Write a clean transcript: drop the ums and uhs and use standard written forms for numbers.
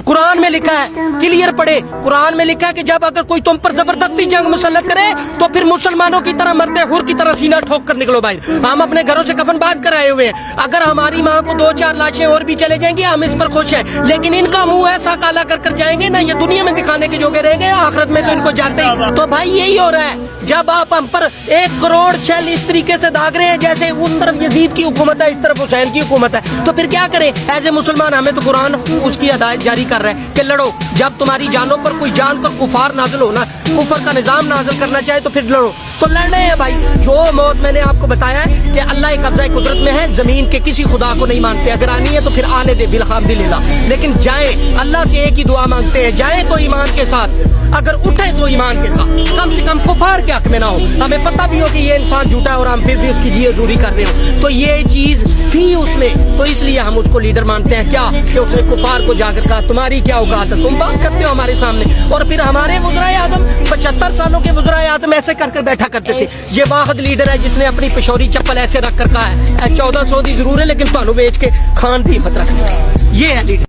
कुरान में लिखा है, क्लियर पढ़े, कुरान में लिखा है कि जब अगर कोई तुम पर जबरदस्ती जंग मुसल्लत करे तो फिर मुसलमानों की तरह मरते हुर की तरह सीना ठोक कर निकलो बाहर। हम अपने घरों से कफन बांध कर आए हुए हैं। अगर हमारी माँ को 2-4 लाशें और भी चले जाएंगी हम इस पर खुश हैं, लेकिन इनका मुंह ऐसा काला कर जाएंगे ना, ये दुनिया में दिखाने के जोगे रहेंगे, आखिरत में तो इनको जाते ही। तो भाई यही हो रहा है, जब आप हम पर 1 करोड़ शेल इस तरीके से दाग रहे हैं जैसे उस तरफ यजीद की हुकूमत है इस तरफ हुसैन की हुकूमत है, तो फिर क्या करें? एज ए मुसलमान हमें तो कुरान उसकी हिदायत जारी कर रहा है कि लड़ो। जब तुम्हारी जानों पर कोई जान कर कुफार नाजिल हो ना, कुफर का निजाम नाजिल करना चाहे तो फिर लड़ो। तो लड़ने हैं भाई। जो मौत मैंने आपको बताया है कि अल्लाह कब्जा कुदरत में है, जमीन के किसी खुदा को नहीं मानते। अगर आनी है तो फिर आने दे बिल्हम्दुलिल्लाह, लेकिन जाए अल्लाह से एक ही दुआ मांगते हैं, जाए तो ईमान के साथ, अगर उठे तो ईमान के साथ, कम से कम कुफार के हक में ना हो। हमें पता भी हो कि ये इंसान झूठा है और हम फिर भी उसकी जियदूरी कर रहे हो, तो ये चीज थी उसमें, तो इसलिए हम उसको लीडर मानते हैं। क्या कि उसने कुफार को जाकर कहा तुम्हारी क्या औकात है, तुम बात करते हो हमारे सामने। और फिर हमारे वज़राए आज़म 75 सालों के वज़राए आज़म ऐसे कर बैठा करते थे। ये वाहिद लीडर है जिसने अपनी पिशौरी चप्पल ऐसे रख कर कहा है 1400 दी जरूर है लेकिन ਤੁਹਾਨੂੰ बेच के खान भी मत रखना। ये है लीडर।